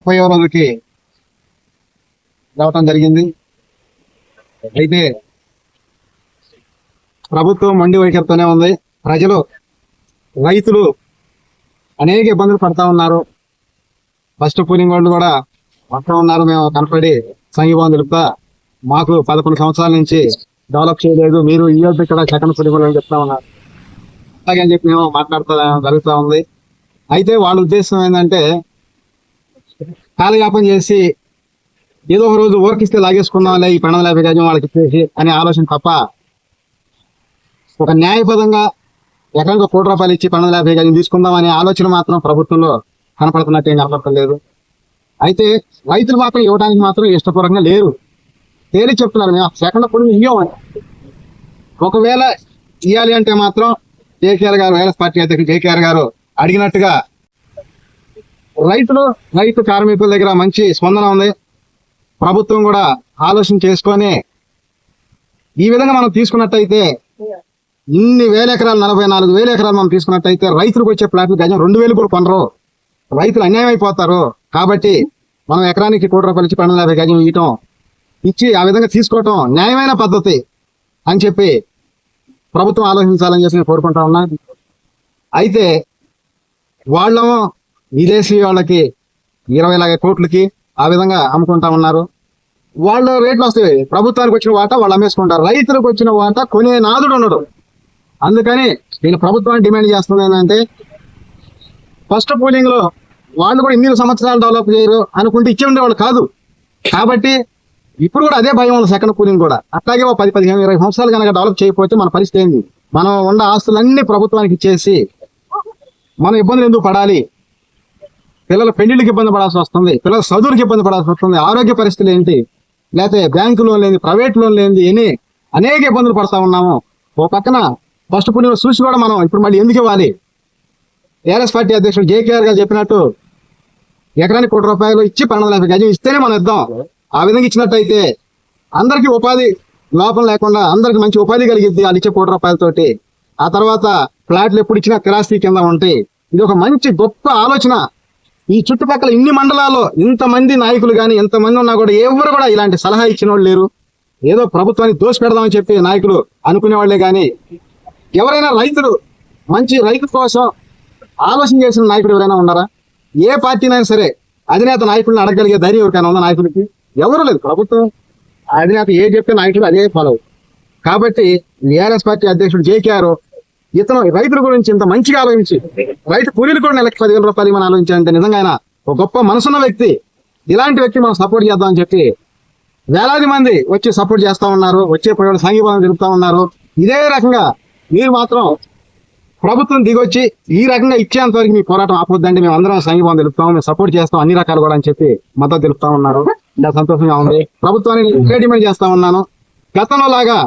30వ రోజుకి రావటం జరిగింది. అయితే ప్రభుత్వం మొండి వైఖరితోనే ఉంది. రైతులు అనేక ఇబ్బందులు పడతా ఉన్నారు. ఫస్ట్ పూలింగ్ వాళ్ళు కూడా వస్తూ ఉన్నారు. మేము కనపడి సంఘీభావం తెలుపుతా, మాకు 11 సంవత్సరాల నుంచి డెవలప్ చేయలేదు, మీరు ఈ రోజు ఇక్కడ సెకండ్ పూలింగ్ వాళ్ళు చెప్తా ఉన్నారు. అలాగే అని చెప్పి మేము మాట్లాడుతూ జరుగుతూ ఉంది. అయితే వాళ్ళ ఉద్దేశం ఏంటంటే కాలయాపన చేసి ఏదో ఒక రోజు ఓర్కిస్తే లాగేసుకుందాంలే ఈ 1250 గజం వాళ్ళకి ఇచ్చేసి అనే ఆలోచన తప్ప, ఒక న్యాయపదంగా ఎకరానికి ₹1 ఇచ్చి 1250 గజం తీసుకుందాం అనే ఆలోచన మాత్రం ప్రభుత్వంలో కనపడుతున్నట్టు ఏం కనపడలేదు. అయితే రైతులు మాత్రం ఇవ్వడానికి మాత్రం ఇష్టపూర్వకంగా లేరు. తేలి చెప్తున్నారు, మేము సెకండ్ పూలింగ్ ఇవ్వమని. ఒకవేళ ఇవ్వాలి అంటే మాత్రం కేకేఆర్ గారు, వైఎస్ పార్టీ అధ్యక్షుడు కేకేఆర్ గారు అడిగినట్టుగా రైతు కార్మికుల దగ్గర మంచి స్పందన ఉంది. ప్రభుత్వం కూడా ఆలోచన చేసుకొని ఈ విధంగా మనం తీసుకున్నట్టయితే, ఇన్ని వేల ఎకరాలు 44,000 ఎకరాలు మనం తీసుకున్నట్టయితే రైతులకు వచ్చే ప్లాట్లు గజం 2,000 కూడా కొనరు. రైతులు అన్యాయం అయిపోతారు. కాబట్టి మనం ఎకరానికి ₹1 ఇచ్చి 1250 గజం ఇచ్చి ఆ విధంగా తీసుకోవటం న్యాయమైన పద్ధతి అని చెప్పి ప్రభుత్వం ఆలోచించాలని చెప్పి నేను కోరుకుంటా ఉన్నా. అయితే వాళ్ళేమో విదేశీ వాళ్ళకి 20 కోట్లకి ఆ విధంగా అమ్ముకుంటా ఉన్నారు. వాళ్ళు రేట్లు వస్తాయి, ప్రభుత్వానికి వచ్చిన వాటా వాళ్ళు అమ్మేసుకుంటారు, రైతులకు వచ్చిన వాటా కొనే నాదుడు ఉండడు. అందుకని నేను ప్రభుత్వాన్ని డిమాండ్ చేస్తుంది ఏంటంటే, ఫస్ట్ పూలింగ్ లో వాళ్ళు కూడా ఇన్ని సంవత్సరాలు డెవలప్ చేయరు అనుకుంటే ఇచ్చే ఉండేవాళ్ళు కాదు. కాబట్టి ఇప్పుడు కూడా అదే భయం ఉంది. సెకండ్ పూలింగ్ కూడా అట్లాగే 10, 15, 20 సంవత్సరాలు కనుక డెవలప్ చేయకపోతే మన పరిస్థితి ఏంది? మనం ఉన్న ఆస్తులన్నీ ప్రభుత్వానికి ఇచ్చేసి మనం ఇబ్బందులు ఎందుకు పడాలి? పిల్లల పెళ్లిళ్ళకి ఇబ్బంది పడాల్సి వస్తుంది, పిల్లల చదువులకు ఇబ్బంది పడాల్సి వస్తుంది, ఆరోగ్య పరిస్థితులు ఏంటి, లేకపోతే బ్యాంకు లోన్ లేని, ప్రైవేట్ లోన్ లేని, అని అనేక ఇబ్బందులు పడతా ఉన్నాము. ఓ పక్కన ఫస్ట్ పూలింగ్ చూసి కూడా మనం ఇప్పుడు మళ్ళీ ఎందుకు ఇవ్వాలి? టీఆర్ఎస్ పార్టీ అధ్యక్షుడు కేకేఆర్ గారు చెప్పినట్టు ఎకరానికి ₹1 ఇచ్చి 1250 గజం ఇస్తేనే మనం ఇద్దాం. ఆ విధంగా ఇచ్చినట్టయితే అందరికీ ఉపాధి లోపం లేకుండా అందరికి మంచి ఉపాధి కలిగిద్ది వాళ్ళు ఇచ్చే ₹1 ఆ తర్వాత ఫ్లాట్లు ఎప్పుడు ఇచ్చినా కిరాస్తీ కింద ఉంటాయి. ఇది ఒక మంచి గొప్ప ఆలోచన. ఈ చుట్టుపక్కల ఇన్ని మండలాల్లో ఇంతమంది నాయకులు కానీ ఎంతమంది ఉన్నా కూడా ఎవరు కూడా ఇలాంటి సలహా ఇచ్చిన వాళ్ళు లేరు. ఏదో ప్రభుత్వాన్ని దోషి పెడదామని చెప్పి నాయకులు అనుకునేవాళ్లే కానీ ఎవరైనా మంచి రైతు కోసం ఆలోచన చేసిన నాయకుడు ఎవరైనా ఉన్నారా? ఏ పార్టీనైనా సరే అధినేత నాయకుడిని అడగలిగే ధైర్యం ఎవరికైనా ఉందా? నాయకుడికి ఎవరు లేదు. ప్రభుత్వం అధినేత ఏ చెప్పే నాయకుడు అదే ఫాలో. కాబట్టి టీఆర్ఎస్ పార్టీ అధ్యక్షుడు కేకేఆర్ ఇతను రైతుల గురించి ఇంత మంచిగా ఆలోచించి రైతు కూలీలు కూడా నెలకు ₹10,000 మనం ఆలోచించాలంటే నిజంగా ఆయన ఒక గొప్ప మనసున్న వ్యక్తి. ఇలాంటి వ్యక్తి మనం సపోర్ట్ చేద్దామని చెప్పి వేలాది మంది వచ్చి సపోర్ట్ చేస్తా ఉన్నారు, వచ్చే ప్రజలు సంఘీభావం తెలుపుతా ఉన్నారు. ఇదే రకంగా మీరు మాత్రం ప్రభుత్వం దిగొచ్చి ఈ రకంగా ఇచ్చేంత వరకు మీ పోరాటం ఆపొద్దండి, మేము అందరం సంఘీభావం తెలుపుతాం, మేము సపోర్ట్ చేస్తాం అన్ని రకాలు కూడా అని చెప్పి మద్దతు తెలుపుతా ఉన్నారు. ఇంకా సంతోషంగా ఉంది. ప్రభుత్వాన్ని డిమాండ్ చేస్తా ఉన్నాను, గతంలో లాగా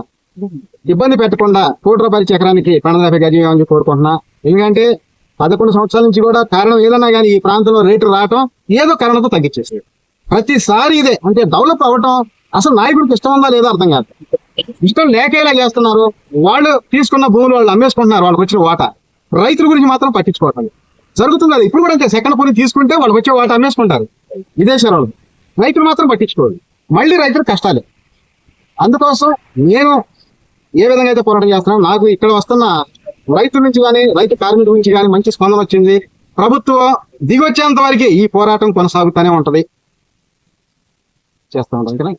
ఇబ్బంది పెట్టకుండా ₹1 ఎకరానికి 1250 గజం అని కోరుకుంటున్నా. ఎందుకంటే 11 సంవత్సరాల నుంచి కూడా కారణం ఏదన్నా కానీ ఈ ప్రాంతంలో రేటు రావటం ఏదో కారణంతో తగ్గించేసి ప్రతిసారి ఇదే. అంటే డెవలప్ అవ్వటం అసలు నాయకుడికి ఇష్టం ఉందా లేదా అర్థం కాదు. ఇష్టం లేకేలా చేస్తున్నారు. వాళ్ళు తీసుకున్న భూములు వాళ్ళు అమ్మేసుకుంటున్నారు, వాళ్ళకి వచ్చిన వాటా. రైతుల గురించి మాత్రం పట్టించుకోవటం జరుగుతుంది. అది ఇప్పుడు కూడా అంటే సెకండ్ పూలింగ్ తీసుకుంటే వాళ్ళకి వచ్చే వాటా అమ్మేసుకుంటారు విదేశాల వాళ్ళు. రైతులు మాత్రం పట్టించుకోవాలి. మళ్ళీ రైతులు కష్టాలే. అందుకోసం నేను ఏ విధంగా అయితే పోరాటం చేస్తున్నాను, నాకు ఇక్కడ వస్తున్న రైతుల నుంచి కానీ రైతు కార్మికుల నుంచి కానీ మంచి స్పందన వచ్చింది. ప్రభుత్వం దిగొచ్చేంత వరకు ఈ పోరాటం కొనసాగుతూనే ఉంటది, చేస్తూ ఉంటాం.